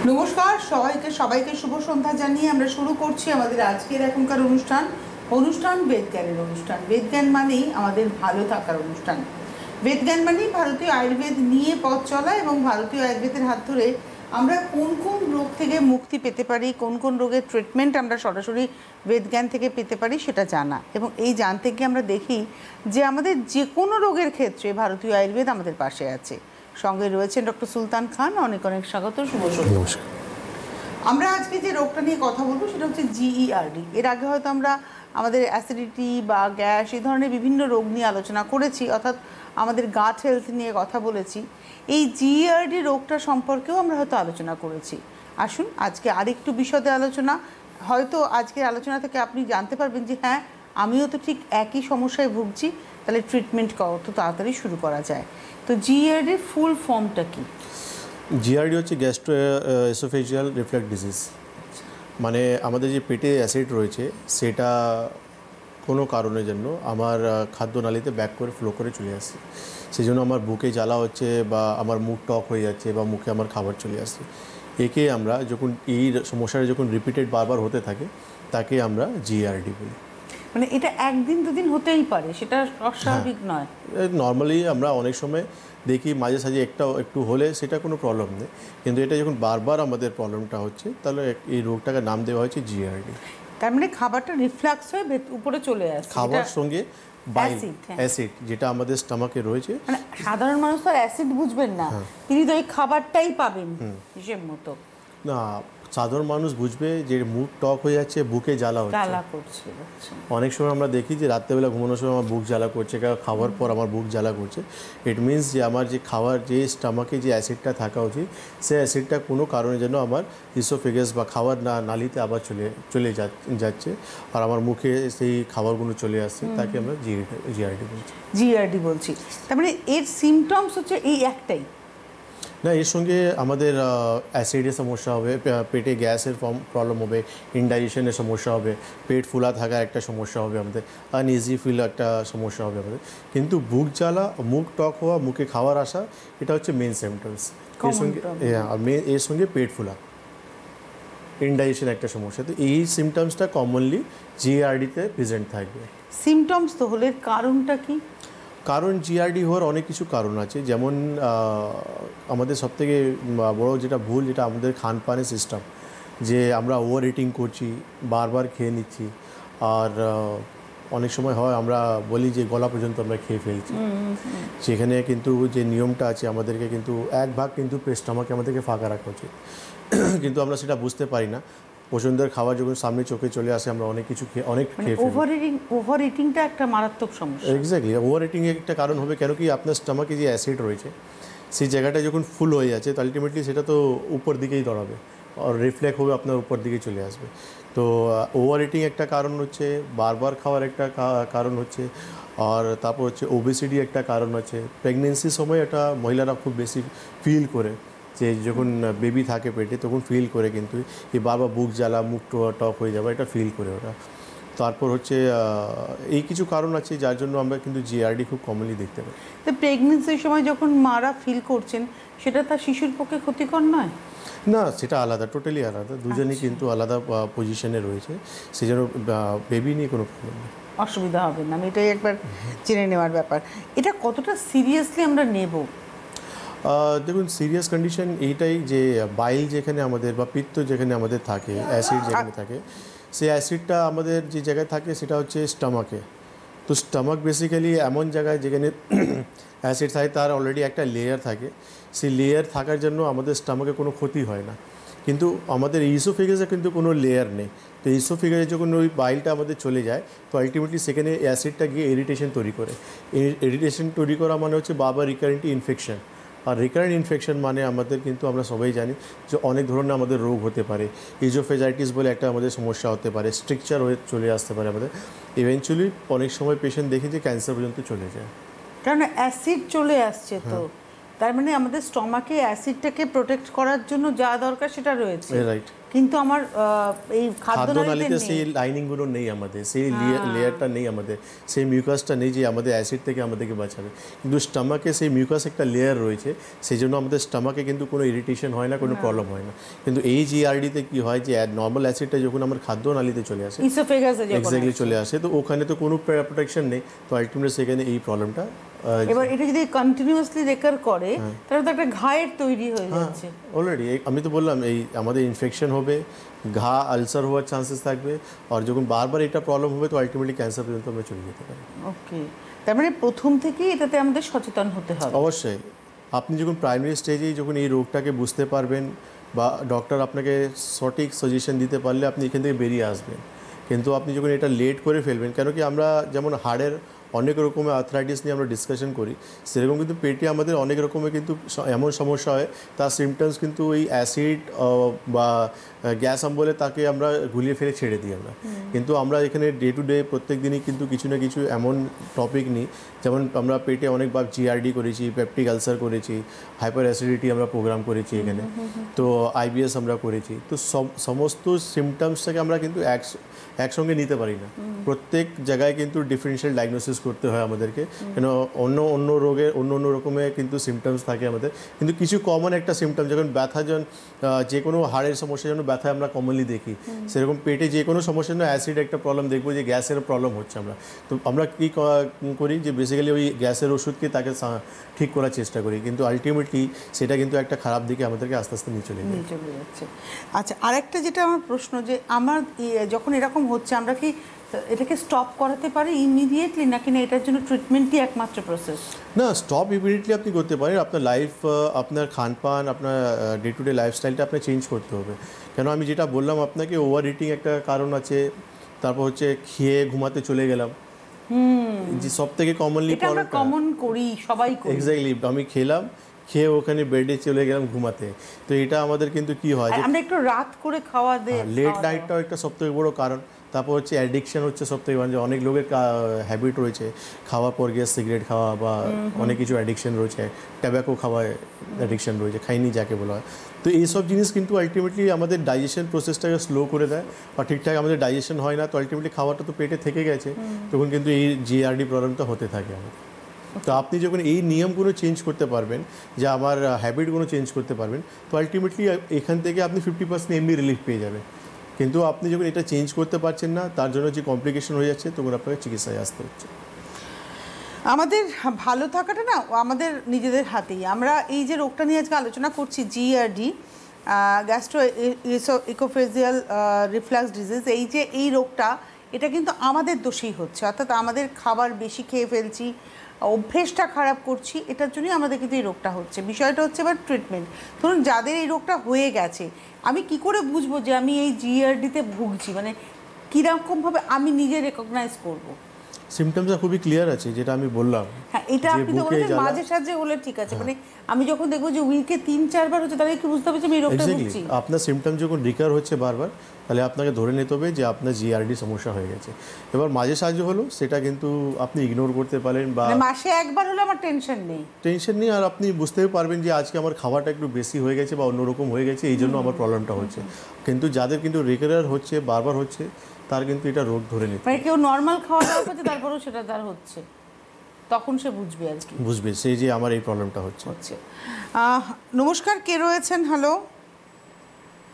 নমস্কার সবাইকে শুভ সন্ধ্যা জানিয়ে আমরা শুরু করছি আমাদের আজকের এখনকার অনুষ্ঠান বেদজ্ঞানের অনুষ্ঠান। বেদজ্ঞান মানেই আমাদের ভালো থাকার অনুষ্ঠান। বেদজ্ঞান মানেই ভারতীয় আয়ুর্বেদ নিয়ে পথ চলা এবং ভারতীয় আয়ুর্বেদের হাত ধরে আমরা কোন কোন রোগ থেকে মুক্তি পেতে পারি, কোন কোন রোগের ট্রিটমেন্ট আমরা সরাসরি বেদজ্ঞান থেকে পেতে পারি সেটা জানা। এবং এই জানতে গিয়ে আমরা দেখি যে আমাদের যে কোনো রোগের ক্ষেত্রে ভারতীয় আয়ুর্বেদ আমাদের পাশে আছে। সঙ্গে রয়েছেন ডক্টর সুলতান খান। অনেক অনেক স্বাগত, শুভ সন্ধ্যা। আমরা আজকে যে রোগটা নিয়ে কথা বলবো সেটা হচ্ছে জিইআরডি। এর আগে হয়তো আমরা আমাদের অ্যাসিডিটি বা গ্যাস এই ধরনের বিভিন্ন রোগ নিয়ে আলোচনা করেছি, অর্থাৎ আমাদের গাট হেলথ নিয়ে কথা বলেছি। এই জিইআরডি রোগটা সম্পর্কেও আমরা হয়তো আলোচনা করেছি। আসুন আজকে আরেকটু বিশদে আলোচনা। হয়তো আজকের আলোচনা থেকে আপনি জানতে পারবেন যে হ্যাঁ, আমিও তো ঠিক একই সমস্যায় ভুগছি, তাহলে ট্রিটমেন্ট কত তাড়াতাড়ি শুরু করা যায়। তো জিইআরডির ফুল ফর্মটা কি? জিআরডি হচ্ছে গ্যাস্ট্রো এসোফেজিয়াল রিফ্লাক্স ডিজিজ। মানে আমাদের যে পেটে অ্যাসিড রয়েছে সেটা কোনো কারণের জন্য আমার খাদ্যনালীতে ব্যাক করে ফ্লো করে চলে আসছে। সেই জন্য আমার বুকে জ্বালা হচ্ছে বা আমার মুখ টক হয়ে যাচ্ছে বা মুখে আমার খাবার চলে আসছে। একে আমরা যখন এই সমস্যাটা যখন রিপিটেড বারবার হতে থাকে তাকে আমরা জিআরডি বলি। মানে এটা একদিন দুদিন হতেই পারে, সেটা অস্বাভাবিক নয়। নর্মালি আমরা অনেক সময় দেখি মাঝে সাঝে একটু হলে সেটা কোনো প্রবলেম নেই, কিন্তু এটা যখন বারবার আমাদের প্রবলেমটা হচ্ছে তাহলে এই রোগটাকে নাম দেওয়া হয়েছে জিআরডি। তার মানে খাবারটা রিফ্লাক্স হয়ে উপরে চলে আসে, খাবার সঙ্গে অ্যাসিড যেটা আমাদের স্টমাকে রয়েছে। মানে সাধারণ মানুষ তো অ্যাসিড বুঝবেন না, তিনি তো ওই খাবারটাই পাবেন হিসেব মতো। না, সাধারণ মানুষ বুঝবে যে মুখ টক হয়ে যাচ্ছে, বুকে জ্বালা করছে। অনেক সময় আমরা দেখি যে রাত্রেবেলা ঘুমানোর সময় আমার বুক জ্বালা করছে, খাওয়ার পর আমার বুক জ্বালা করছে। ইট মিনস যে আমার যে খাবার যে স্টমাকে যে অ্যাসিডটা থাকা উচিত সেই অ্যাসিডটা কোনো কারণে যেন আমার ইসোফেগাস বা খাবার নালিতে আবার চলে যাচ্ছে আর আমার মুখে সেই খাবারগুলো চলে আসছে, তাকে আমরা জিআরডি বলছি। তার মানে এর সিমটমস হচ্ছে এই একটাই না, এর সঙ্গে আমাদের অ্যাসিডের সমস্যা হবে, পেটে গ্যাসের প্রবলেম হবে, ইনডাইজেশনের সমস্যা হবে, পেট ফুলা থাকা একটা সমস্যা হবে আমাদের, আনইজি ফিল একটা সমস্যা হবে আমাদের। কিন্তু বুক জ্বালা, মুখ টক হওয়া, মুখে খাবার আসা, এটা হচ্ছে মেন সিমটমস। এর সঙ্গে পেট ফুলা, ইনডাইজেশন একটা সমস্যা। তো এই সিমটমসটা কমনলি জিআরডিতে প্রেজেন্ট থাকবে। সিমটমস তো হলে কারণটা কি? কারণ জিআরডি হওয়ার অনেক কিছু কারণ আছে। যেমন আমাদের সবথেকে বড় যেটা ভুল, যেটা আমাদের খানপানের সিস্টেম, যে আমরা ওভার ইটিং করছি, বারবার খেয়ে নিচ্ছি। আর অনেক সময় হয় আমরা বলি যে গলা পর্যন্ত আমরা খেয়ে ফেলছি। সেখানে কিন্তু যে নিয়মটা আছে আমাদেরকে কিন্তু এক ভাগ কিন্তু স্টমাকে আমাদেরকে ফাঁকা রাখা উচিত, কিন্তু আমরা সেটা বুঝতে পারি না। পছন্দের খাবার যখন সামনে চোখে চলে আসে আমরা অনেক কিছু অনেক খেয়ে ফেলি। ওভার ইটিংটা একটা মারাত্মক সমস্যা। এক্স্যাক্টলি, ওভার ইটিং এর একটা কারণ হবে। কেন কি আপনার স্টমাকে যে অ্যাসিড রয়েছে সেই জায়গাটা যখন ফুল হয়ে যাচ্ছে তো আলটিমেটলি সেটা তো উপর দিকেই দাঁড়াবে আর রিফ্লেক্ট হবে আপনার উপর দিকে চলে আসবে। তো ওভার ইটিং একটা কারণ হচ্ছে, বারবার খাওয়ার একটা কারণ হচ্ছে, আর তারপর হচ্ছে ওবেসিটি একটা কারণ আছে। প্রেগনেন্সির সময় এটা মহিলারা খুব বেশি ফিল করে, যে যখন বেবি থাকে পেটে তখন ফিল করে, কিন্তু এই বারবার বুক জ্বালা, মুখ টক হয়ে যাবে, এটা ফিল করে ওরা। তারপর হচ্ছে এই কিছু কারণ আছে যার জন্য আমরা কিন্তু জিআরডি খুব কমনলি দেখতে পাই। তো প্রেগনেন্সির সময় যখন মারা ফিল করছেন সেটা তার শিশুর পক্ষে ক্ষতিকর নয়? না, সেটা আলাদা, টোটালি আলাদা। দুজনেই কিন্তু আলাদা পজিশনে রয়েছে, সেই জন্য বেবি নিয়ে কোনো প্রবলেম নেই, অসুবিধা হবে না। এটাই একবার জেনে নেওয়ার ব্যাপার। এটা কতটা সিরিয়াসলি আমরা নেব? দেখুন, সিরিয়াস কন্ডিশন এইটাই যে বাইল যেখানে আমাদের বা পিত্ত যেখানে আমাদের থাকে, অ্যাসিড যেখানে থাকে, সেই অ্যাসিডটা আমাদের যে জায়গায় থাকে সেটা হচ্ছে স্টমাকে। তো স্টমাক বেসিক্যালি এমন জায়গায় যেখানে অ্যাসিড থাকে, তার অলরেডি একটা লেয়ার থাকে। সেই লেয়ার থাকার জন্য আমাদের স্টমাকে কোনো ক্ষতি হয় না, কিন্তু আমাদের ইসোফেগাসে কিন্তু কোনো লেয়ার নেই। তো ইসোফেগাসে যখন ওই বাইলটা আমাদের চলে যায় তো আলটিমেটলি সেখানে অ্যাসিডটা গিয়ে ইরিটেশন তৈরি করে। ইরিটেশন তৈরি করা মানে হচ্ছে বারবার রিকারেন্ট ইনফেকশন। আর রিকারেন্ট ইনফেকশন মানে আমাদের কিন্তু আমরা সবাই জানি যে অনেক ধরনের আমাদের রোগ হতে পারে। ইজোফেজাইটিস বলে একটা আমাদের সমস্যা হতে পারে, স্ট্রিকচার হয়ে চলে আসতে পারে আমাদের। ইভেনচুয়ালি অনেক সময় পেশেন্ট দেখি যে ক্যান্সার পর্যন্ত চলে যায়, কারণ অ্যাসিড চলে আসছে। তো তার মানে আমাদের স্টমাকে অ্যাসিডটাকে প্রোটেক্ট করার জন্য যা দরকার সেটা রয়েছে। রাইট। কিন্তু আমার এই খাদ্যনালীতে সেই লাইনিংগুলো নেই আমাদের, সেই লেয়ারটা নেই আমাদের, সেই মিউকাসটা নেই যে আমাদের অ্যাসিড থেকে আমাদেরকে বাঁচাবে। কিন্তু স্টামাকে সেই মিউকাস একটা লেয়ার রয়েছে, সেই জন্য আমাদের স্টামাকে কিন্তু কোনো ইরিটেশন হয় না, কোনো প্রবলেম হয় না। কিন্তু এই জিআরডিতে কি হয় যে নর্মাল অ্যাসিডটা যখন আমার খাদ্যনালীতে চলে আসে, এক্স্যাক্টলি চলে আসে, তো ওখানে তো কোনো প্রোটেকশন নেই, তো আলটিমেটলি সেখানে এই প্রবলেমটা। এবার এটা যদি কন্টিনিউয়াসলি রেকার করে তাহলে তো একটা ঘায়ের তৈরি হয়ে যাচ্ছে অলরেডি। আমি তো বললাম এই আমাদের ইনফেকশন হবে, ঘা আলসার হওয়ার চান্সেস থাকবে, আর যখন বারবার এটা প্রবলেম হবে তো আলটিমেটলি ক্যান্সার পর্যন্ত আমরা চলে যেতে পারি। ওকে, তার মানে প্রথম থেকেই এটাতে আমাদের সচেতন হতে হবে। অবশ্যই আপনি যখন প্রাইমারি স্টেজেই যখন এই রোগটাকে বুঝতে পারবেন বা ডক্টর আপনাকে সঠিক সাজেশন দিতে পারলে আপনি এখান থেকে বেরিয়ে আসবেন। কিন্তু আপনি যখন এটা লেট করে ফেলবেন, কেন কি আমরা যেমন হাড়ের অনেক রকমের আর্থ্রাইটিস নিয়ে আমরা ডিসকাশন করি, সেরকম কিন্তু পেটে আমাদের অনেক রকমের কিন্তু এমন সমস্যা হয়, তার সিমটমস কিন্তু ওই অ্যাসিড বা গ্যাস অম্বলে তাকে আমরা গুলিয়ে ফেলে ছেড়ে দিই আমরা। কিন্তু আমরা এখানে ডে টু ডে প্রত্যেক দিনই কিন্তু কিছু না কিছু এমন টপিক নিই, যেমন আমরা পেটে অনেকবার জিআরডি করেছি, পেপটিক আলসার করেছি, হাইপার অ্যাসিডিটি আমরা প্রোগ্রাম করেছি এখানে, তো আইবিএস আমরা করেছি। তো সমস্ত সিমটমসটাকে আমরা কিন্তু একসঙ্গে নিতে পারি না, প্রত্যেক জায়গায় কিন্তু ডিফারেন্সিয়াল ডায়াগনোসিস করতে হয় আমাদেরকে, কেন অন্য রোগের অন্য রকমের কিন্তু সিমটমস থাকে আমাদের। কিন্তু কিছু কমন একটা সিমটম, যখন ব্যথা, যখন যে কোনো হাড়ের সমস্যার জন্য ব্যথা আমরা কমনলি দেখি, সেরকম পেটে যে কোনো সমস্যার জন্য অ্যাসিড একটা প্রবলেম দেখবো, যে গ্যাসের প্রবলেম হচ্ছে আমরা, তো আমরা কী করি যে বেসিক্যালি ওই গ্যাসের ওষুধকে তাকে ঠিক করার চেষ্টা করি, কিন্তু আলটিমেটলি সেটা কিন্তু একটা খারাপ দিকে আমাদেরকে আস্তে আস্তে নিয়ে চলে যাচ্ছে। আচ্ছা, আরেকটা যেটা আমার প্রশ্ন, যে আমার যখন এরকম হচ্ছে আমরা কি এটাকে স্টপ করাতে পারি ইমিডিয়েটলি, নাকি না এটার জন্য ট্রিটমেন্টই একমাত্র প্রসেস? না, স্টপ ইমিডিয়েটলি আপনি করতে পারেন, আপনার লাইফ, আপনার খানপান, আপনার ডে টু ডে লাইফস্টাইলটা আপনার চেঞ্জ করতে হবে। কেন আমি যেটা বললাম আপনাকে, ওভার ইটিং একটা কারণ আছে, তারপর হচ্ছে খেয়ে ঘুমাতে চলে গেলাম, যে সব থেকে কমনলি কমন করি, সবাই করি। এক্স্যাক্টলি, আমি খেয়ে ওখানে বেডে চলে গেলাম ঘুমাতে, তো এটা আমাদের কিন্তু কি হয় যে আমরা একটু রাত করে খাওয়া দেয়, লেট নাইটটাও একটা সবথেকে বড় কারণ। তারপর হচ্ছে অ্যাডিকশন হচ্ছে সবথেকে বড়, যে অনেক লোকের হ্যাবিট রয়েছে খাওয়ার পর গিয়ে সিগারেট খাওয়া বা অনেক কিছু অ্যাডিকশন রয়েছে, ট্যাবাকো খাওয়ায় অ্যাডিকশন রয়েছে, খাইনি যাকে বলা হয়। তো এইসব জিনিস কিন্তু আলটিমেটলি আমাদের ডাইজেশন প্রসেসটাকে স্লো করে দেয়, বা ঠিকঠাক আমাদের ডাইজেশন হয় না, তো আলটিমেটলি খাওয়াটা তো পেটে থেকে গেছে, তখন কিন্তু এই জিআরডি প্রবলেমটা হতে থাকে আমাদের। তো আপনি যখন এই নিয়মগুলো চেঞ্জ করতে পারবেন, যে আমার হ্যাবিটগুলো চেঞ্জ করতে পারবেন, তো আলটিমেটলি এখান থেকে আপনি 50% এমনি রিলিফ পেয়ে যাবেন। কিন্তু আপনি যখন এটা চেঞ্জ করতে পারছেন না, তার জন্য যে কমপ্লিকেশন হয়ে যাচ্ছে, তখন আপনাকে চিকিৎসায় আসতে হচ্ছে। আমাদের ভালো থাকাটা না আমাদের নিজেদের হাতেই। আমরা এই যে রোগটা নিয়ে আজকে আলোচনা করছি, জিআরডি, গ্যাস্ট্রো ইকোফেজিয়াল রিফ্লাক্স ডিজিজ, এই রোগটা, এটা কিন্তু আমাদের দোষেই হচ্ছে, অর্থাৎ আমাদের খাবার বেশি খেয়ে ফেলছি, অভ্যেসটা খারাপ করছি, এটার জন্যই আমাদের কিন্তু এই রোগটা হচ্ছে। বিষয়টা হচ্ছে এবার ট্রিটমেন্ট। ধরুন যাদের এই রোগটা হয়ে গেছে, আমি কি করে বুঝবো যে আমি এই জিআরডিতে ভুগছি, মানে কীরকমভাবে আমি নিজে রেকগনাইজ করবো? সিমটমসটা খুবই ক্লিয়ার আছে, যেটা আমি বললাম। হ্যাঁ, এটা আপনি তো বলেছেন মাঝে সাঝে হলে ঠিক আছে, মানে আমি যখন দেখবো যে উইকে 3-4 বার হচ্ছে, তাহলে কি বুঝতে হবে যে আমি এই রোগটা ভুগছি? আপনার সিমটম যখন রিকার হচ্ছে বারবার, তাহলে আপনাকে ধরে নিতে হবে যে আপনার জিআরডি সমস্যা হয়ে গেছে। এবার মাঝে সাঝে হলো, সেটা কিন্তু আপনি ইগনোর করতে পারেন, বা মাসে একবার হলে আমার টেনশন নেই, আর আপনি বুঝতেও পারবেন যে আজকে আমার খাওয়াটা একটু বেশি হয়ে গেছে বা অন্যরকম হয়ে গেছে, এই জন্য আমার প্রবলেমটা হচ্ছে। কিন্তু যাদের কিন্তু রেগুলার হচ্ছে, বারবার হচ্ছে, তার কিন্তু এটা রোগ ধরে নিতে, মানে কেউ নর্মাল খাওয়া দাওয়া করছে তারপরেও সেটা তার হচ্ছে, তখন সে বুঝবে আর কি, বুঝবে সেই যে আমার এই প্রবলেমটা হচ্ছে। নমস্কার, কে রয়েছেন? হ্যালো।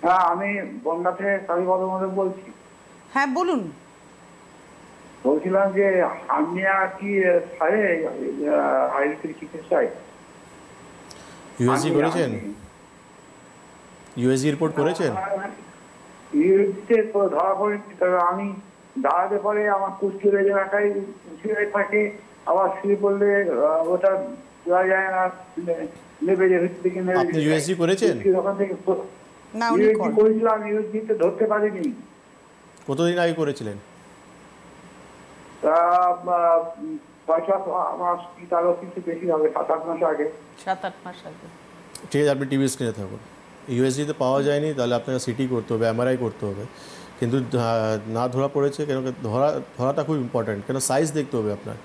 হ্যাঁ, আমি বনগা থেকে কালীপদ মধ্যে বলছি। হ্যাঁ, বলুন। বলছিলাম যে হার্নিয়া কি ছাড়ে আয়ুর্বেদিক চিকিৎসায়? ইউএসজি করেছেন? ইউএসজি রিপোর্ট করেছেন? ইউএসজিতে ধরা পড়ে, তবে আমি দাঁড়াতে পরে আমার কুষ্টি লেগে রাখাই শুয়ে থাকে, আবার শুয়ে পড়লে ওটা দেওয়া যায় না, নেবে যে ভিতর থেকে নেবে। আপনি ইউএসজি করেছেন? ওখান থেকে না, ইউএসজি করেছিলাম, ইউএসজিতে ধরতে পারিনি। কতদিন আগে করেছিলেন? 6-7 মাস কি তারও কিছু বেশি হবে, 7-8 মাস আগে। 7-8 মাস আগে। ঠিক আছে, আপনি টিভি স্ক্রিনে থাকুন। ইউএসজিতে পাওয়া যায়নি, তাহলে আপনাকে সিটি করতে হবে, এমআরআই করতে হবে। কিন্তু না ধরা পড়েছে, কেন ধরাটা খুব ইম্পর্ট্যান্ট, কেন সাইজ দেখতে হবে আপনার।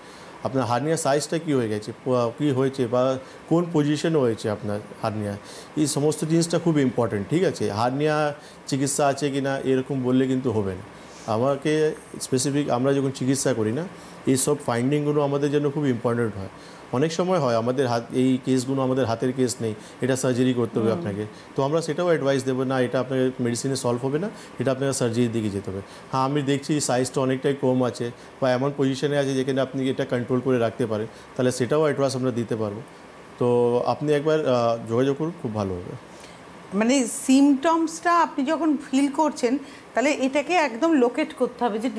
আপনার হার্নিয়ার সাইজটা কী হয়ে গেছে, কী হয়েছে বা কোন পজিশনে হয়েছে আপনার হার্নিয়া, এই সমস্ত জিনিসটা খুব ইম্পর্টেন্ট। ঠিক আছে, হার্নিয়া চিকিৎসা আছে কি না এরকম বললে কিন্তু হবে না। আমাকে স্পেসিফিক আমরা যখন চিকিৎসা করি না, এইসব ফাইন্ডিংগুলো আমাদের জন্য খুব ইম্পর্টেন্ট হয়। অনেক সময় হয় আমাদের এই কেসগুলো আমাদের হাতের কেস নেই, এটা সার্জারি করতে হবে আপনাকে, তো আমরা সেটাও অ্যাডভাইস দেবো না এটা আপনার মেডিসিনে সলভ হবে না, এটা আপনাকে সার্জারির দিকে যেতে হবে। হ্যাঁ, আমি দেখছি সাইজটা অনেকটাই কম আছে বা এমন পজিশনে আছে যেখানে আপনি এটা কন্ট্রোল করে রাখতে পারেন, তাহলে সেটাও অ্যাডভাইস আমরা দিতে পারবো। তো আপনি একবার যোগাযোগ করুন, খুব ভালো হবে। মানে সিমটমসটা আপনি যখন ফিল করছেন তাহলে এটাকে একদম লোকেট করতে হবে যে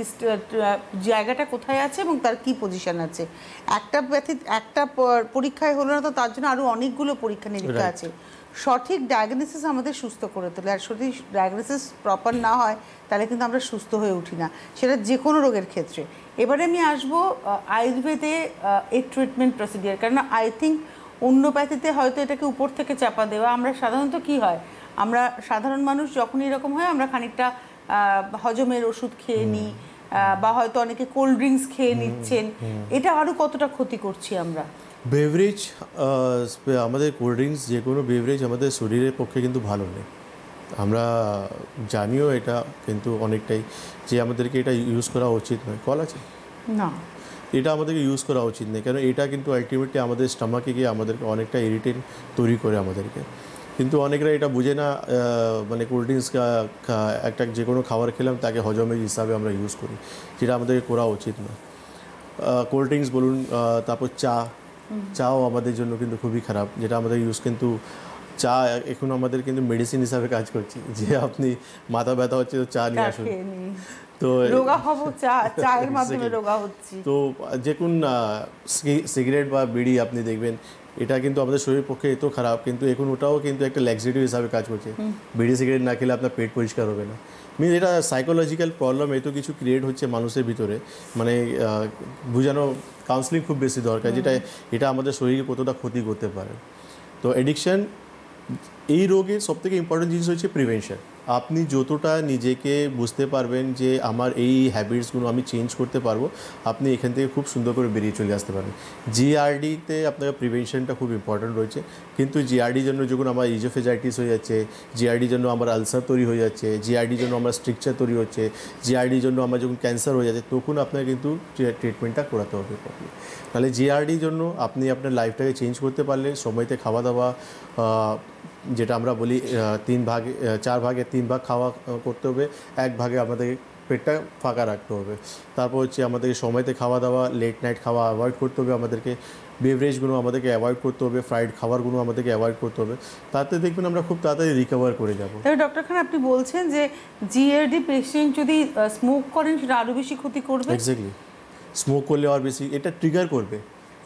জায়গাটা কোথায় আছে এবং তার কি পজিশন আছে। একটা পরীক্ষায় হলো না তো তার জন্য আরও অনেকগুলো পরীক্ষা নিরীক্ষা আছে। সঠিক ডায়াগনোসিস আমাদের সুস্থ করে তোলে, আর সঠিক ডায়াগনোসিস প্রপার না হয় তাহলে কিন্তু আমরা সুস্থ হয়ে উঠি না, সেটা যে কোনো রোগের ক্ষেত্রে। এবারে আমি আসবো আয়ুর্বেদে এই ট্রিটমেন্ট প্রসিডিওর, কারণ আই থিঙ্ক অন্যপ্যাথিতে হয়তো এটাকে উপর থেকে চাপা দেওয়া। আমরা সাধারণত কি হয়, আমরা সাধারণ মানুষ যখনই এরকম হয় আমরা খানিকটা হজমের ওষুধ খেয়ে নিই বা হয়তো অনেকে কোল্ড ড্রিঙ্কস খেয়ে নিচ্ছেন, এটা আরও কতটা ক্ষতি করছি আমরা। বেভারেজ, আমাদের কোল্ড ড্রিঙ্কস যে কোনো বেভারেজ আমাদের শরীরের পক্ষে কিন্তু ভালো নেই, আমরা জানিও এটা, কিন্তু অনেকটাই যে আমাদেরকে এটা ইউজ করা উচিত নয়। কল আছে না, এটা আমাদেরকে ইউজ করা উচিত নেই, কারণ এটা কিন্তু আলটিমেটলি আমাদের স্টমাকে গিয়ে আমাদেরকে অনেকটা ইরিটেট তৈরি করে আমাদেরকে। কিন্তু অনেকরা এটা বুঝে না, মানে কোল্ড ড্রিঙ্কস একটা যে কোনো খাবার খেলাম তাকে হজমের হিসাবে আমরা ইউজ করি, যেটা আমাদেরকে করা উচিত না। কোল্ড ড্রিঙ্কস বলুন, তারপর চাও আমাদের জন্য কিন্তু খুবই খারাপ, যেটা আমাদের ইউজ, কিন্তু চা এখন আমাদের কিন্তু মেডিসিন হিসাবে কাজ করছে, যে আপনি মাথা ব্যথা হচ্ছে তো চা নিয়ে আসুন, তো রোগা হবো চায়ের মাধ্যমে রোগা হচ্ছি। তো যে কোন সিগারেট বা বিড়ি আপনি দেখবেন এটা কিন্তু আমাদের শরীরের পক্ষে এত খারাপ, কিন্তু এখন ওটাও কিন্তু একটা ল্যাক্সেটিভ হিসাবে কাজ করছে। বিড়ি সিগারেট না খেলে আপনার পেট পরিষ্কার হবে না, মিনস এটা সাইকোলজিক্যাল প্রবলেম এত কিছু ক্রিয়েট হচ্ছে মানুষের ভিতরে, মানে বোঝানো কাউন্সিলিং খুব বেশি দরকার, যেটা এটা আমাদের শরীরে কতটা ক্ষতি করতে পারে। তো এডিকশন এই রোগের সবথেকে ইম্পর্টেন্ট জিনিস হচ্ছে প্রিভেনশন। আপনি যতটা নিজেকে বুঝতে পারবেন যে আমার এই হ্যাবিটসগুলো আমি চেঞ্জ করতে পারবো, আপনি এখান থেকে খুব সুন্দর করে বেরিয়ে চলে আসতে পারবেন। জিআরডিতে আপনার প্রিভেনশনটা খুব ইম্পর্টেন্ট রয়েছে, কিন্তু জিআরডির জন্য যখন আমার ইজোফেজাইটিস হয়ে যাচ্ছে, জিআরডির জন্য আমার আলসার তৈরি হয়ে যাচ্ছে, জিআরডির জন্য আমার স্ট্রিকচার তৈরি হচ্ছে, জিআরডির জন্য আমার যখন ক্যান্সার হয়ে যাচ্ছে, তখন আপনার কিন্তু ট্রিটমেন্টটা করাতে হবে প্রপারলি। তাহলে জিআরডির জন্য আপনি আপনার লাইফটাকে চেঞ্জ করতে পারলে সময়তে খাওয়া দাওয়া, যেটা আমরা বলি 4 ভাগে 3 ভাগ খাওয়া করতে হবে, 1 ভাগে আমাদের পেটটা ফাঁকা রাখতে হবে। তারপর হচ্ছে আমাদেরকে সময়তে খাওয়া দাওয়া, লেট নাইট খাওয়া অ্যাভয়েড করতে হবে, আমাদেরকে বেভারেজগুলো আমাদেরকে অ্যাভয়েড করতে হবে, ফ্রাইড খাবারগুলো আমাদেরকে অ্যাভয়েড করতে হবে, তাতে দেখবেন আমরা খুব তাড়াতাড়ি রিকভার করে যাব। তবে ডক্টর খান আপনি বলছেন যে জিআরডি পেশেন্ট যদি স্মোক করেন সেটা আরও বেশি ক্ষতি করবে। এক্স্যাক্টলি, স্মোক করলে আর বেশি এটা ট্রিগার করবে,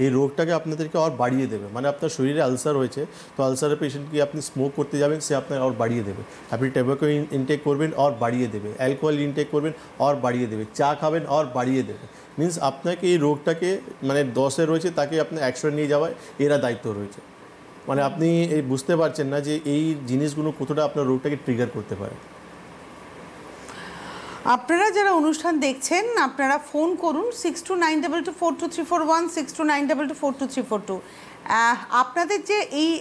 এই রোগটাকে আপনাদেরকে আর বাড়িয়ে দেবে। মানে আপনার শরীরে আলসার হয়েছে, তো আলসারের পেশেন্টকে আপনি স্মোক করতে যাবেন, সে আপনার আর বাড়িয়ে দেবে। আপনি টোব্যাকো ইনটেক করবেন আর বাড়িয়ে দেবে, অ্যালকোহল ইনটেক করবেন আর বাড়িয়ে দেবে, চা খাবেন আর বাড়িয়ে দেবে। মিনস আপনাকে এই রোগটাকে, মানে 10-এ রয়েছে তাকে আপনার 100 নিয়ে যাওয়ায় এরা দায়িত্ব রয়েছে। মানে আপনি এই বুঝতে পারছেন না যে এই জিনিসগুলো কতটা আপনার রোগটাকে ট্রিগার করতে পারে। আপনারা যারা অনুষ্ঠান দেখছেন আপনারা ফোন করুন 6292242341, 6292242342। আপনাদের যে এই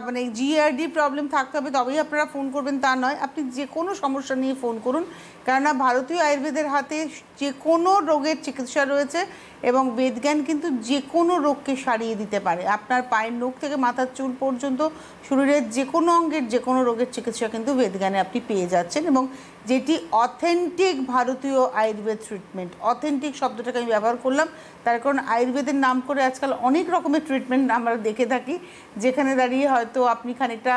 মানে জিআরডি প্রবলেম থাকতে হবে তবেই আপনারা ফোন করবেন তা নয়, আপনি যে কোনো সমস্যা নিয়ে ফোন করুন, কেননা ভারতীয় আয়ুর্বেদের হাতে যে কোনো রোগের চিকিৎসা রয়েছে এবং বেদজ্ঞান কিন্তু যে কোনো রোগকে সারিয়ে দিতে পারে। আপনার পায়ের নখ থেকে মাথার চুল পর্যন্ত শরীরের যে কোনো অঙ্গের যে কোনো রোগের চিকিৎসা কিন্তু বেদজ্ঞানে আপনি পেয়ে যাচ্ছেন, এবং যেটি অথেন্টিক ভারতীয় আয়ুর্বেদ ট্রিটমেন্ট। অথেন্টিক শব্দটাকে আমি ব্যবহার করলাম তার কারণ আয়ুর্বেদের নাম করে আজকাল অনেক রকমের ট্রিটমেন্ট আমরা দেখে থাকি, যেখানে দাঁড়িয়ে হয়তো আপনি খানিকটা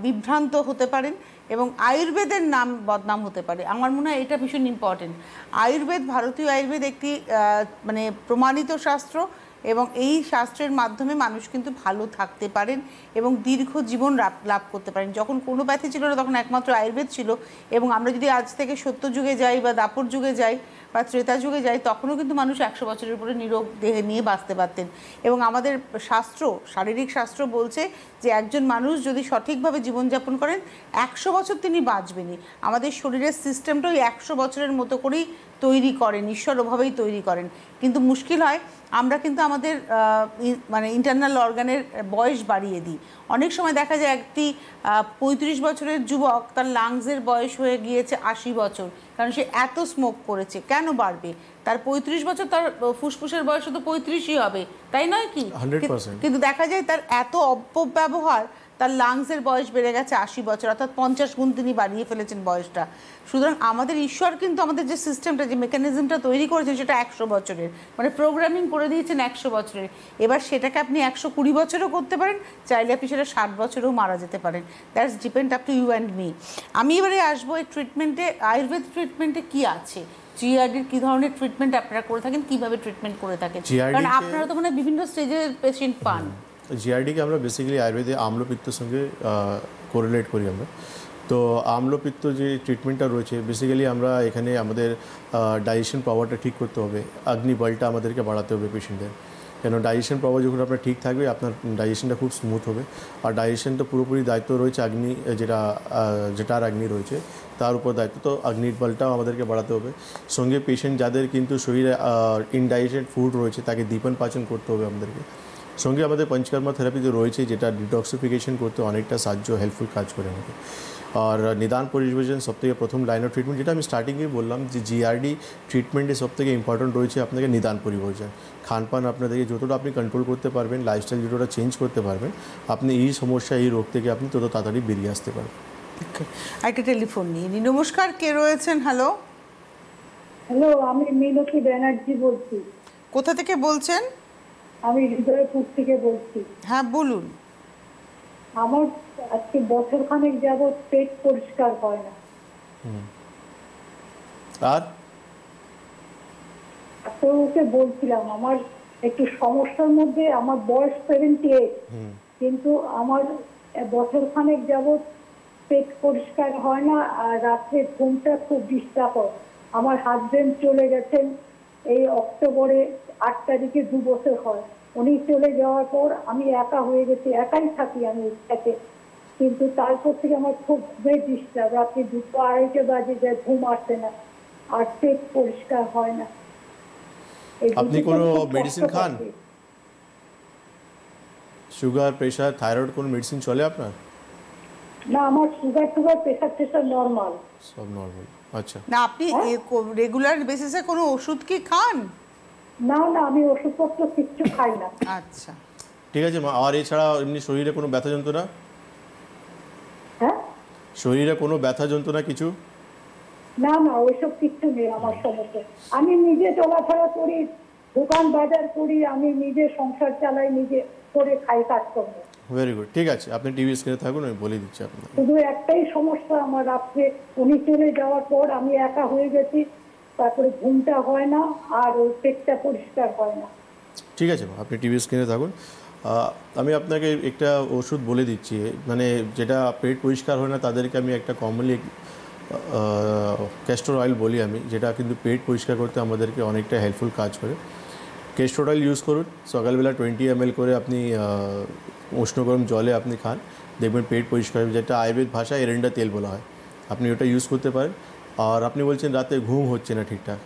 বিভ্রান্ত হতে পারেন এবং আয়ুর্বেদের নাম বদনাম হতে পারে। আমার মনে হয় এটা ভীষণ ইম্পর্টেন্ট। আয়ুর্বেদ, ভারতীয় আয়ুর্বেদ একটি মানে প্রমাণিত শাস্ত্র, এবং এই শাস্ত্রের মাধ্যমে মানুষ কিন্তু ভালো থাকতে পারেন এবং দীর্ঘ জীবন লাভ করতে পারেন। যখন কোনো ব্যাধি ছিল না তখন একমাত্র আয়ুর্বেদ ছিল, এবং আমরা যদি আজ থেকে সত্যযুগে যাই বা দাপর যুগে যাই বা ত্রেতা যুগে যাই, তখনও কিন্তু মানুষ 100 বছরের উপরে নিরোগ দেহে নিয়ে বাঁচতে পারতেন। এবং আমাদের শাস্ত্র, শারীরিক শাস্ত্র বলছে যে একজন মানুষ যদি সঠিকভাবে জীবনযাপন করেন 100 বছর তিনি বাঁচবেনই। আমাদের শরীরের সিস্টেমটাই 100 বছরের মতো করেই তৈরি করেন, ঈশ্বর ওভাবেই তৈরি করেন। কিন্তু মুশকিল হয় আমরা কিন্তু আমাদের মানে ইন্টারনাল অর্গানের বয়স বাড়িয়ে দিই। অনেক সময় দেখা যায় একটি 35 বছরের যুবক তার লাংসের বয়স হয়ে গিয়েছে 80 বছর, কারণ সে এত স্মোক করেছে। কেন বাড়বে? তার 35 বছর, তার ফুসফুসের বয়স তো 35ই হবে, তাই নয় কি? 100%। কিন্তু দেখা যায় তার এত অপব্যবহার, তার লাংসের বয়স বেড়ে গেছে 80 বছর, অর্থাৎ 50 গুণ তিনি বাড়িয়ে ফেলেছেন বয়সটা। সুতরাং আমাদের ঈশ্বর কিন্তু আমাদের যে সিস্টেমটা, যে মেকানিজমটা তৈরি করেছেন সেটা 100 বছরের, মানে প্রোগ্রামিং করে দিয়েছেন 100 বছরের। এবার সেটাকে আপনি 120 বছরও করতে পারেন, চাইলে আপনি সেটা 60 বছরেও মারা যেতে পারেন। That's depend up to you and me. আমি এবারে আসবো এই ট্রিটমেন্টে, আয়ুর্বেদ ট্রিটমেন্টে কি আছে, জিআরডির কী ধরনের ট্রিটমেন্ট আপনারা করে থাকেন, কীভাবে ট্রিটমেন্ট করে থাকেন? কারণ আপনারা তো মানে বিভিন্ন স্টেজের পেশেন্ট পান। জিআরডিকে আমরা বেসিক্যালি আয়ুর্বেদে আম্লপিত্তর সঙ্গে কোরিলেট করি আমরা। তো আম্লপিত্ত যে ট্রিটমেন্টটা রয়েছে, বেসিক্যালি আমরা এখানে আমাদের ডাইজেশন পাওয়ারটা ঠিক করতে হবে, অগ্নি বলটা আমাদেরকে বাড়াতে হবে পেশেন্টের। কেন ডাইজেশন পাওয়ার যখন আপনার ঠিক থাকবে, আপনার ডাইজেশনটা খুব স্মুথ হবে। আর ডাইজেশনটা পুরোপুরি দায়িত্ব রয়েছে অগ্নি, যেটার অগ্নি রয়েছে তার উপর দায়িত্ব। তো অগ্নির বলটাও আমাদেরকে বাড়াতে হবে। সঙ্গে পেশেন্ট যাদের কিন্তু শরীরে ইনডাইজেস্টেড ফুড রয়েছে, তাকে দীপন পাচন করতে হবে আমাদেরকে। সঙ্গে আমাদের পঞ্চকর্মা থেরাপিতে রয়েছে, যেটা ডিটক্সিফিকেশন করতে অনেকটা সাহায্য, হেল্পফুল কাজ করে আমাকে। আর নিদান পরিবেশন সবথেকে প্রথম লাইন অফ ট্রিটমেন্ট, যেটা আমি স্টার্টিংয়ে বললাম যে জিআরডি ট্রিটমেন্টে সবথেকে ইম্পর্টেন্ট রয়েছে আপনাকে নিদান পরিবর্জন। খানপান আপনাদেরকে যতটা আপনি কন্ট্রোল করতে পারবেন, লাইফস্টাইল যতটা চেঞ্জ করতে পারবেন, আপনি এই সমস্যা, এই রোগ থেকে আপনি তত তাড়াতাড়ি বেরিয়ে আসতে পারবেন। একটা টেলিফোন নিয়ে নি। নমস্কার, কে রয়েছেন? হ্যালো হ্যালো, আমি মিনতি ব্যানার্জি বলছি। কোথা থেকে বলছেন? আমি হৃদয়পুর থেকে বলছি। হ্যাঁ বলুন। আমার আজকে বছরখানেক যাবৎ পেট পরিষ্কার হয় না। আর ডাক্তারবাবুকে বলছিলাম আমার একটু সমস্যার মধ্যে, আমার বয়স 78, কিন্তু আমার বছরখানেক যাবৎ পেট পরিষ্কার হয় না, আর রাত্রে ঘুমটা খুব ডিস্টার্ব হয়। আমার হাজবেন্ড চলে গেছেন এই অক্টোবরে 8 তারিখে 2 বছর হয়। উনি চলে যাওয়ার পর আমি একা হয়ে গেছি, একাই থাকি আমি সাথে। কিন্তু তারপর থেকে আমার খুব ঘুমের ডিস্টার্ব, রাত্রে 2-2:30 বাজে যায়, ঘুম আসে না, আর পেট পরিষ্কার হয় না। আপনি কোনো মেডিসিন খান? সুগার, প্রেশার, থাইরয়েড কোনো মেডিসিন চলে আপনার? না, আমার সুগার প্রেশার নরমাল, সব নর্মাল। আচ্ছা। না আপনি রেগুলার বেসিসে কোনো ওষুধ কি খান? না আমি ওষুধপত্র কিচ্ছু খাই না। আচ্ছা ঠিক আছে মা। আর এছাড়া এমনি শরীরে কোনো ব্যথা যন্ত্রণা? হ্যাঁ, শরীরে কোনো ব্যথা যন্ত্রণা কিছু? না ওইসব কিচ্ছু নেই আমার সমস্যা। আমি নিজে চলাফেরা করি, দোকান বাজার করি, আমি নিজে সংসার চালাই, নিজে করে খাই, কাজ করবো। ভেরি গুড, ঠিক আছে। আপনি টিভি স্ক্রিনে থাকুন, আমি বলে দিচ্ছি আপনাকে। শুধু একটাই সমস্যা আমার, রাত্রে উনি চলে যাওয়ার পর আমি একা হয়ে গেছি, তারপরে ঘুমটা হয় না, আর ওই পেটটা পরিষ্কার হয় না। ঠিক আছে মা, আপনি টিভি স্ক্রিনে থাকুন। আমি আপনাকে একটা ওষুধ বলে দিচ্ছি, মানে যেটা পেট পরিষ্কার হয় না তাদেরকে আমি একটা কমনলি ক্যাস্টর অয়েল বলি আমি, যেটা কিন্তু পেট পরিষ্কার করতে আমাদেরকে অনেকটা হেল্পফুল কাজ করে। ক্যাস্টর অয়েল ইউজ করুন, সকালবেলা 20 ml করে আপনি উষ্ণ গরম জলে আপনি খান, দেখবেন পেট পরিষ্কার হবে, যেটা আয়ুর্বেদ ভাষায় এরেন্ডা তেল বলা হয়। আপনি ওটা ইউজ করতে পারেন। আর আপনি বলছেন রাতে ঘুম হচ্ছে না ঠিকঠাক,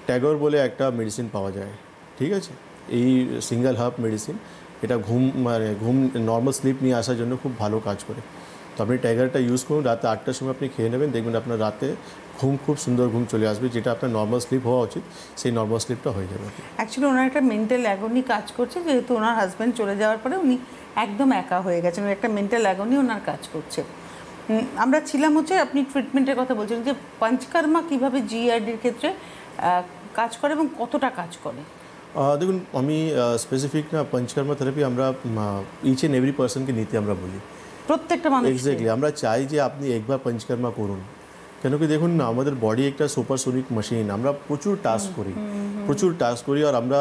ট্যাগর বলে একটা মেডিসিন পাওয়া যায়, ঠিক আছে? এই সিঙ্গেল হার্ব মেডিসিন, এটা ঘুম নর্মাল স্লিপ নিয়ে আসার জন্য খুব ভালো কাজ করে। তো আপনি ট্যাগারটা ইউজ করুন, রাতে 8টার সময় আপনি খেয়ে নেবেন, দেখবেন আপনার রাতে খুব সুন্দর ঘুম চলে আসবে, যেটা আপনার নর্মাল স্লিপ হওয়া উচিত সেই নর্মাল স্লিপটা হয়ে যাবে। অ্যাকচুয়ালি ওনার একটা মেন্টাল অ্যাগনি কাজ করছে, যেহেতু ওনার হাজব্যান্ড চলে যাওয়ার পরে উনি একদম একা হয়ে গেছেন, একটা মেন্টাল অ্যাগনি ওনার কাজ করছে। আমরা ছিলাম হচ্ছে, আপনি ট্রিটমেন্টের কথা বলছেন যে পঞ্চকর্মা কীভাবে জিআরডির ক্ষেত্রে কাজ করে এবং কতটা কাজ করে। দেখুন, আমি স্পেসিফিক না, পঞ্চকর্মা থেরাপি আমরা ইচ অ্যান্ড এভরি পার্সনকে নিতে আমরা বলি, প্রত্যেকটা মানুষ। এক্স্যাক্টলি, আমরা চাই যে আপনি একবার পঞ্চকর্মা করুন। কেন কি দেখুন না, আমাদের বডি একটা সুপারসোনিক মেশিন, আমরা প্রচুর টাস্ক করি। আর আমরা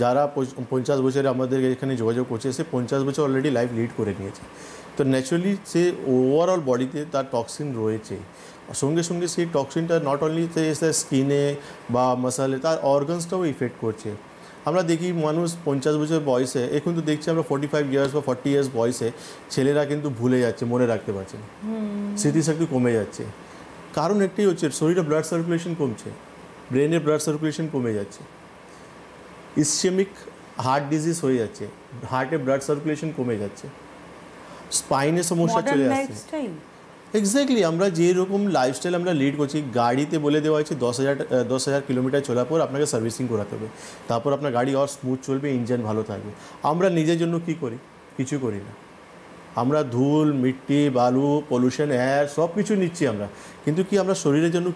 যারা 50 বছরে আমাদের এখানে যোগাযোগ করছে, সে 50 বছর অলরেডি লাইফ লিড করে নিয়েছে। তো ন্যাচারালি সে ওভারঅল বডিতে তার টক্সিন রয়েছে, সঙ্গে সঙ্গে সেই টক্সিনটা নট অনলি স্কিনে বা মাসলে, তার অর্গানসটাও ইফেক্ট করছে। আমরা দেখি মানুষ 50 বছর বয়সে, এখন তো দেখছি আমরা 45 ইয়ার্স বা 40 ইয়ার্স বয়সে ছেলেরা কিন্তু ভুলে যাচ্ছে, মনে রাখতে পারছে না, স্মৃতিশক্তি কমে যাচ্ছে। কারণ একটাই হচ্ছে, শরীরে ব্লাড সার্কুলেশন কমছে, ব্রেনের ব্লাড সার্কুলেশন কমে যাচ্ছে। ইসচেমিক হার্ট ডিজিজ হয়ে যাচ্ছে, হার্টে ব্লাড সার্কুলেশন কমে যাচ্ছে, স্পাইনে সমস্যা চলে আসছে। এক্স্যাক্টলি, আমরা যেরকম লাইফস্টাইল আমরা লিড করছি, গাড়িতে বলে দেওয়া হয়েছে 10,000 কিলোমিটার চলার পর আপনাকে সার্ভিসিং করাতে হবে, তারপর আপনার গাড়ি আর স্মুথ চলবে, ইঞ্জিন ভালো থাকবে। আমরা নিজের জন্য কি করি? কিছু করি না। আমরা ধুল, মিট্টি, বালু, পলিউশন, এয়ার সব কিছু নিচ্ছি আমরা, কিন্তু কি আমরা শরীরের জন্য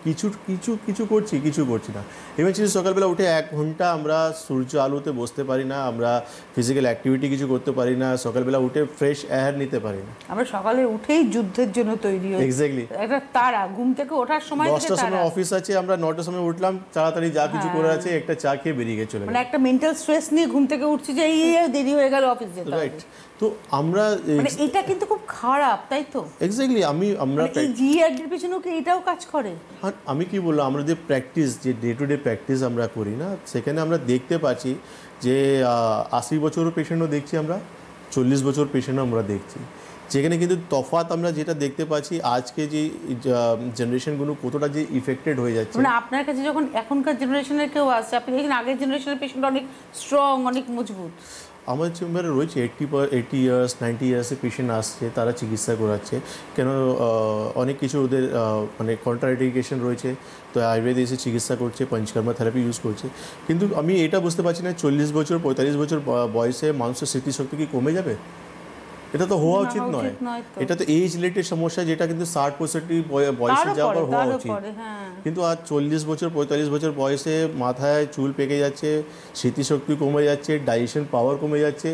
কিছু করছি? কিছু করছি না। ইভেনচুয়ালি সকালবেলা উঠে 1 ঘন্টা আমরা সূর্য আলোতে বসতে পারি না, আমরা ফিজিক্যাল অ্যাক্টিভিটি কিছু করতে পারি না, সকালবেলা উঠে ফ্রেশ এয়ার নিতে পারি না। আমরা সকালে উঠেই যুদ্ধের জন্য তৈরি হই। এক্স্যাক্টলি, একটা তারা ঘুম থেকে ওঠার সময় 10টার সময় অফিস আছে, আমরা 9টার সময় উঠলাম, তাড়াতাড়ি যা কিছু করে আছে একটা চা খেয়ে বেরিয়ে গিয়ে চলে গেলাম। মানে একটা মেন্টাল স্ট্রেস নিয়ে ঘুম থেকে উঠছি যে এই দেরি হয়ে গেল অফিস যেতে হবে। রাইট। তো আমরা মানে এটা কিন্তু খুব খারাপ, তাই তো? এক্স্যাক্টলি, আমরা এই জিআরডির পিছনেও কি এটাও কাজ করে? আমি কি বললাম, আমরা যে প্র্যাকটিস, যে ডে টু ডে প্র্যাকটিস আমরা করি না, সেখানে আমরা দেখতে পাচ্ছি যে 80 বছরের পেশেন্টও দেখছি আমরা, 40 বছর পেশেন্টও আমরা দেখছি, যেখানে কিন্তু তফাৎ আমরা যেটা দেখতে পাচ্ছি আজকে যে জেনারেশনগুলো কতটা যে ইফেক্টেড হয়ে যাচ্ছে। মানে আপনার কাছে যখন এখনকার জেনারেশনের কেউ আসছে, আপনি দেখেন আগের জেনারেশনের পেশেন্ট অনেক স্ট্রং, অনেক মজবুত। আমাদের চেম্বারে রয়েছে 80 ইয়ার্স 90 ইয়ার্সের পেশেন্ট আসছে, তারা চিকিৎসা করাচ্ছে। কেন অনেক কিছু ওদের মানে কন্ট্রাইন্ডিকেশন রয়েছে, তো আয়ুর্বেদে এসে চিকিৎসা করছে, পঞ্চকর্মা থেরাপি ইউজ করছে। কিন্তু আমি এটা বুঝতে পারছি না 40 বছর 45 বছর বয়সে মানুষের স্মৃতিশক্তি কি কমে যাবে? এটা তো হওয়া উচিত নয়। এটা তো এজ রিলেটেড সমস্যা, যেটা কিন্তু 60-65 বয়সে যাওয়ার হওয়া উচিত। কিন্তু আজ 40 বছর 45 বছর বয়সে মাথায় চুল পেকে যাচ্ছে, স্মৃতিশক্তি কমে যাচ্ছে, ডাইজেশন পাওয়ার কমে যাচ্ছে,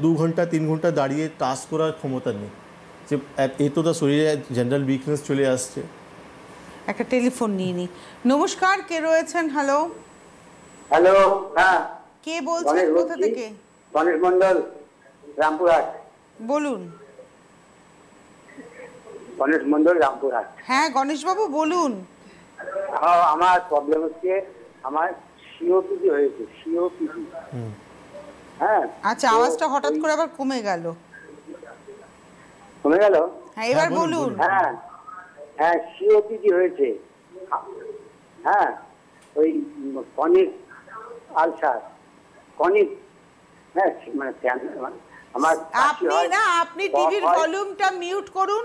2 ঘন্টা 3 ঘন্টা দাঁড়িয়ে টাস্ক করার ক্ষমতা নেই, যে এত তার শরীরে জেনারেল উইকনেস চলে আসছে। একটা টেলিফোন নিয়ে নি। নমস্কার, কে রয়েছেন? হ্যালো হ্যালো, হ্যাঁ কে বলছেন, কোথা থেকে? গণেশ মন্ডল, রামপুরহাট। বলুন। গণেশ মন্ডল, রামপুরহাট। হ্যাঁ গণেশবাবু বলুন। হ্যাঁ, আমার প্রবলেম হচ্ছে, আমার সিওপিডি হয়েছে, সিওপিডি। হ্যাঁ, আচ্ছা, আওয়াজটা হঠাৎ করে আবার কমে গেল। কমে গেল? হ্যাঁ এবার বলুন। হ্যাঁ হ্যাঁ, সিওপিডি হয়েছে। হ্যাঁ, ওই কনিক আলসার, কনিক। হ্যাঁ, মানে আমার আপনি টিভির ভলিউমটা মিউট করুন,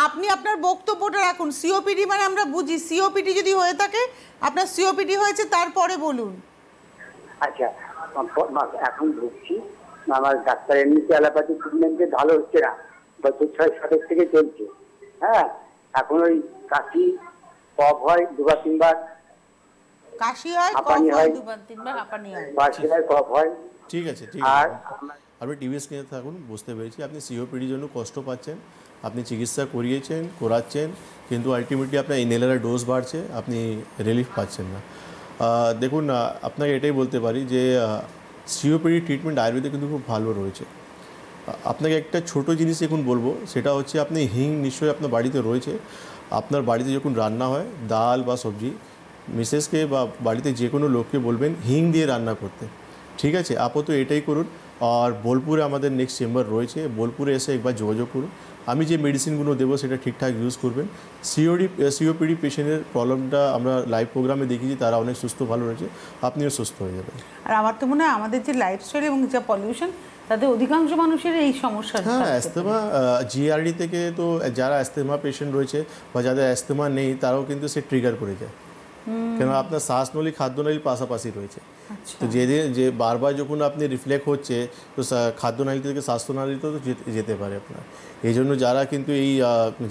আপনি আপনার বক্তব্যটা রাখুন। সিওপিডি মানে আমরা বুঝি, সিওপিডি যদি হয়ে থাকে, আপনার সিওপিডি হয়েছে তারপরে বলুন। আচ্ছা, এখন ভুগছি, আমার ডাক্তার এমনিতে অ্যালোপ্যাথি ট্রিটমেন্টে ভালো হচ্ছে না, গত 6-7 থেকে চলছে। হ্যাঁ, এখন ওই কাশি, কফ হয় 2-3 বার, কাশি হয়, কফ হয় 2-3 বার, হাঁপানি হয়, কাশি হয়, কফ হয়। ঠিক আছে, ঠিক আর আছে, আপনি টিভি স্ক্রিনে থাকুন, বুঝতে পেরেছি আপনি সিওপিডির জন্য কষ্ট পাচ্ছেন, আপনি চিকিৎসা করাচ্ছেন, কিন্তু আলটিমেটলি আপনার ইনহেলারের ডোজ বাড়ছে, আপনি রিলিফ পাচ্ছেন না। দেখুন, আপনাকে এটাই বলতে পারি যে সিওপিডি ট্রিটমেন্ট আয়ুর্বেদে কিন্তু খুব ভালো রয়েছে। আপনাকে একটা ছোটো জিনিস এখন বলবো, সেটা হচ্ছে আপনি হিং নিশ্চয়ই আপনার বাড়িতে রয়েছে। আপনার বাড়িতে যখন রান্না হয় ডাল বা সবজি, মিসেসকে বা বাড়িতে যে কোনো লোককে বলবেন হিং দিয়ে রান্না করতে, ঠিক আছে? আপাতত এটাই করুন। আর বোলপুরে আমাদের নেক্সট চেম্বার রয়েছে, বোলপুরে এসে একবার যোগাযোগ করুন। আমি যে মেডিসিনগুলো দেবো সেটা ঠিকঠাক ইউজ করবেন। সিওপিডি পেশেন্টের প্রবলেমটা আমরা লাইভ প্রোগ্রামে দেখিয়েছি, তারা অনেক সুস্থ, ভালো রয়েছে, আপনিও সুস্থ হয়ে যাবেন। আর আমার তো মনে হয় আমাদের যে লাইফস্টাইল এবং যা পলিউশন, তাতে অধিকাংশ মানুষের এই সমস্যা। হ্যাঁ, অ্যাস্থমা, জিআরডি থেকে তো যারা অ্যাস্থমা পেশেন্ট রয়েছে বা যাদের অ্যাস্থমা নেই, তারাও কিন্তু সে ট্রিগার করে যায়, কেন আপনার শ্বাসনলী খাদ্যনলীর পাশাপাশি রয়েছে। তো যে বারবার যখন আপনি রিফ্লেক্ট হচ্ছে, তো খাদ্যনালী থেকে স্বাস্থ্যনালীতেও তো যেতে পারে আপনার। এই জন্য যারা কিন্তু এই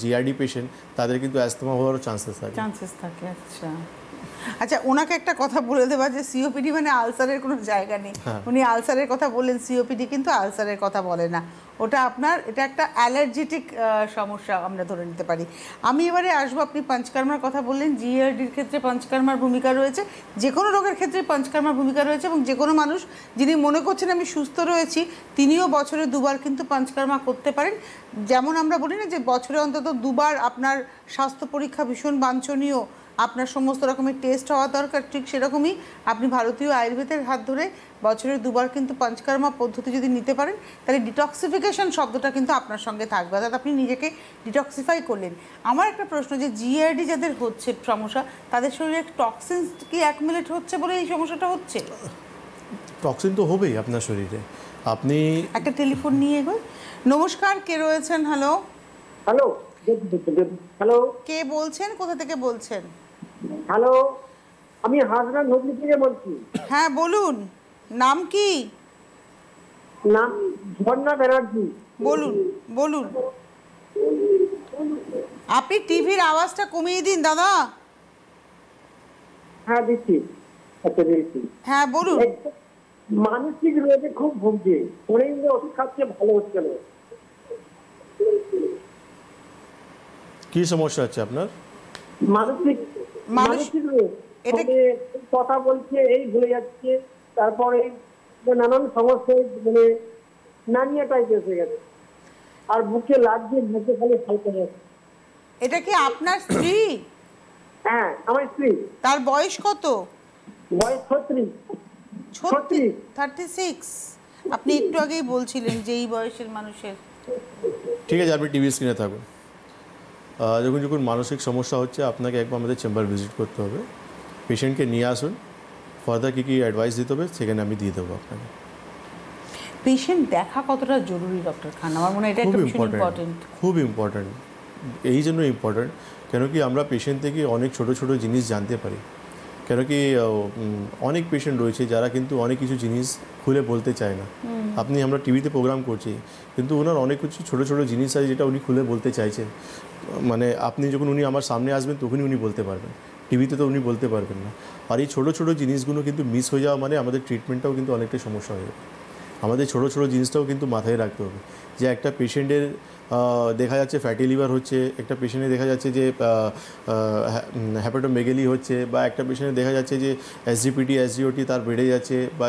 জিআরডি পেশেন্ট, তাদের কিন্তু অ্যাস্থমা হওয়ারও চান্সেস থাকে। আচ্ছা আচ্ছা, ওনাকে একটা কথা বলে দেওয়া, যে সিওপিডি মানে আলসারের কোনো জায়গা নেই। উনি আলসারের কথা বললেন, সিওপিডি কিন্তু আলসারের কথা বলে না, ওটা আপনার, এটা একটা অ্যালার্জেটিক সমস্যা আমরা ধরে নিতে পারি। আমি এবারে আসবো, আপনি পঞ্চকর্মার কথা বললেন, জিআরডির ক্ষেত্রে পঞ্চকর্মার ভূমিকা রয়েছে, যে কোনো রোগের ক্ষেত্রে পঞ্চকর্মার ভূমিকা রয়েছে, এবং যে কোনো মানুষ যিনি মনে করছেন আমি সুস্থ রয়েছি, তিনিও বছরে 2 বার কিন্তু পঞ্চকর্মা করতে পারেন। যেমন আমরা বলি না যে বছরে অন্তত 2 বার আপনার স্বাস্থ্য পরীক্ষা ভীষণ বাঞ্ছনীয়, আপনার সমস্ত রকমের টেস্ট হওয়া দরকার, ঠিক সেরকমই আপনি ভারতীয় আয়ুর্বেদের হাত ধরে বছরে 2 বার কিন্তু পঞ্চকর্মা পদ্ধতি যদি নিতে পারেন, তাহলে ডিটক্সিফিকেশন শব্দটা কিন্তু আপনার সঙ্গে থাকবে, অর্থাৎ আপনি নিজেকে ডিটক্সিফাই করলেন। আমার একটা প্রশ্ন, যে জিআরডি যাদের হচ্ছে সমস্যা, তাদের শরীরে টক্সিনস কি অ্যাকুমুলেট হচ্ছে বলে এই সমস্যাটা হচ্ছে? টক্সিন তো হবেই আপনার শরীরে। আপনি একটা টেলিফোন নিয়ে এগোই। নমস্কার, কে রয়েছেন? হ্যালো, হ্যালো হ্যালো কে বলছেন, কোথা থেকে বলছেন? হ্যালো, আমি হাজরা নদী থেকে বলছি। হ্যাঁ বলুন, নাম কি? নাম ঝর্ণা ব্যানার্জি। বলুন বলুন। আপনি টিভির আওয়াজটা কমিয়ে দিন দাদা। হ্যাঁ দিচ্ছি, আচ্ছা দিচ্ছি। হ্যাঁ বলুন। মানসিক রোগে খুব ভুগছি, অনেকদিন ওষুধ খাচ্ছে, ভালো হচ্ছে না। কি সমস্যা হচ্ছে আপনার? মানসিক মানুষ- মানসিক রোগ, এটা- মানে কথা বলছে এই ভুলে যাচ্ছে, তারপরে নানান সমস্যা, মানে নানিয়া টাইপ এসে গেছে, আর বুকে লাগছে, বুকে খালি হালকা যাচ্ছে। এটা কি আপনার স্ত্রী? হ্যাঁ, আমার স্ত্রী, তার বয়স কত? বয়স 36। 36। আপনি একটু আগেই বলছিলেন যে এই বয়সের মানুষের। ঠিক আছে, আপনি টিভি স্ক্রিনে থাকুন। যখন যখন মানসিক সমস্যা হচ্ছে আপনাকে একবার আমাদের চেম্বার ভিজিট করতে হবে। পেশেন্টকে নিয়ে আসুন, ফার্দার কী কী অ্যাডভাইস দিতে হবে সেখানে আমি দিয়ে দেবো আপনাকে। পেশেন্ট দেখা কতটা জরুরি ডক্টর খান? আমার মনে হয় এটা খুব একটা ভীষণ ইম্পর্ট্যান্ট, ইম্পর্টেন্ট। খুব ইম্পর্ট্যান্ট। এই জন্য ইম্পর্ট্যান্ট কেন কি আমরা পেশেন্ট থেকে অনেক ছোট ছোট জিনিস জানতে পারি। কেন কি অনেক পেশেন্ট রয়েছে যারা কিন্তু অনেক কিছু জিনিস খুলে বলতে চায় না। আপনি আমরা টিভিতে প্রোগ্রাম করছি, কিন্তু ওনার অনেক কিছু ছোট ছোট জিনিস আছে যেটা উনি খুলে বলতে চাইছে। মানে আপনি যখন উনি আমার সামনে আসবেন তখনই উনি বলতে পারবেন, টিভিতে তো উনি বলতে পারবেন না। আর এই ছোটো ছোটো জিনিসগুলো কিন্তু মিস হয়ে যাওয়া মানে আমাদের ট্রিটমেন্টটাও কিন্তু অনেকটাই সমস্যা হয়ে যাবে। আমাদের ছোটো ছোটো জিনিসটাও কিন্তু মাথায় রাখতে হবে যে একটা পেশেন্টের দেখা যাচ্ছে ফ্যাটি লিভার হচ্ছে, একটা পেশেন্টে দেখা যাচ্ছে যে হ্যাপাটোমেগালি হচ্ছে, বা একটা পেশেন্টে দেখা যাচ্ছে যে এসজিপিটি এসজিওটি তার বেড়ে যাচ্ছে, বা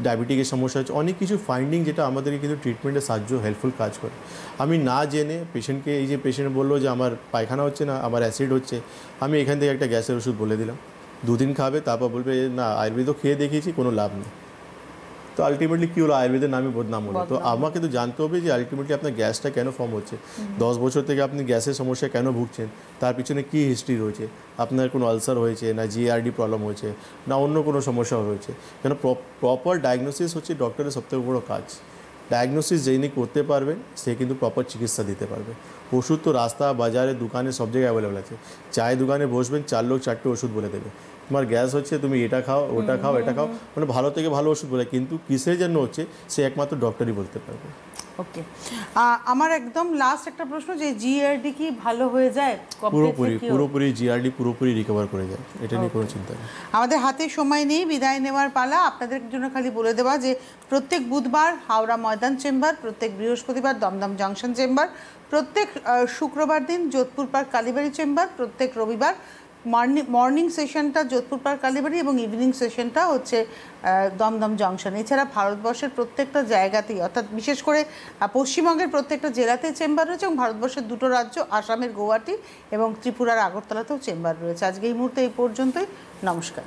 ডায়াবেটিকের সমস্যা হচ্ছে। অনেক কিছু ফাইন্ডিং যেটা আমাদেরকে কিন্তু ট্রিটমেন্টে সাহায্য হেল্পফুল কাজ করে। আমি না জেনে পেশেন্টকে, এই যে পেশেন্ট বললো যে আমার পায়খানা হচ্ছে না, আমার অ্যাসিড হচ্ছে, আমি এখান থেকে একটা গ্যাসের ওষুধ বলে দিলাম, 2 দিন খাবে, তারপর বলবে না আয়ুর্বেদও খেয়ে দেখিয়েছি কোনো লাভ নেই। তো আলটিমেটলি কী হলো, আয়ুর্বেদের নামে বদনাম হলো। তো আমাকে তো জানতে হবে যে আলটিমেটলি আপনার গ্যাসটা কেন ফর্ম হচ্ছে, 10 বছর থেকে আপনি গ্যাসের সমস্যা কেন ভুগছেন, তার পিছনে কী হিস্ট্রি রয়েছে, আপনার কোনো আলসার হয়েছে না জিআরডি প্রবলেম হয়েছে না অন্য কোনো সমস্যা রয়েছে। কেন প্রপার ডায়াগনোসিস হচ্ছে ডক্টরের সবথেকে বড়ো কাজ। ডায়াগনোসিস যিনি করতে পারবেন সে কিন্তু প্রপার চিকিৎসা দিতে পারবে। ওষুধ তো রাস্তা বাজারে দোকানে সব জায়গায় অ্যাভেলেবেল আছে। চায়ের দোকানে বসবেন, 4 লোক 4টে ওষুধ বলে দেবে, তোমার গ্যাস হচ্ছে তুমি এটা খাও ওটা খাও এটা খাও, মানে ভালো থেকে ভালো ওষুধ বলে, কিন্তু কিসের জন্য হচ্ছে সে একমাত্র ডক্টরই বলতে পারবে। ওকে, আমার একদম লাস্ট একটা প্রশ্ন, যে জিআরডি কি ভালো হয়ে যায়? পুরোপুরি জিআরডি পুরোপুরি রিকভার করে যায়, এটা নিয়ে কোনো চিন্তা নেই। আমাদের হাতে সময় নেই, বিদায় নেওয়ার পালা। আপনাদের জন্য খালি বলে দেওয়া যে প্রত্যেক বুধবার হাওড়া ময়দান চেম্বার, প্রত্যেক বৃহস্পতিবার দমদম জাংশন চেম্বার, প্রত্যেক শুক্রবার দিন যোধপুর পার্ক কালীবাড়ি চেম্বার, প্রত্যেক রবিবার মর্নিং সেশনটা যোধপুর পার্ক কালীবাড়ি এবং ইভিনিং সেশনটা হচ্ছে দমদম জংশন। এছাড়া ভারতবর্ষের প্রত্যেকটা জায়গাতেই, অর্থাৎ বিশেষ করে পশ্চিমবঙ্গের প্রত্যেকটা জেলাতেই চেম্বার রয়েছে, এবং ভারতবর্ষের 2টো রাজ্য আসামের গৌহাটি এবং ত্রিপুরার আগরতলাতেও চেম্বার রয়েছে। আজকে এই মুহূর্তে এই পর্যন্তই, নমস্কার।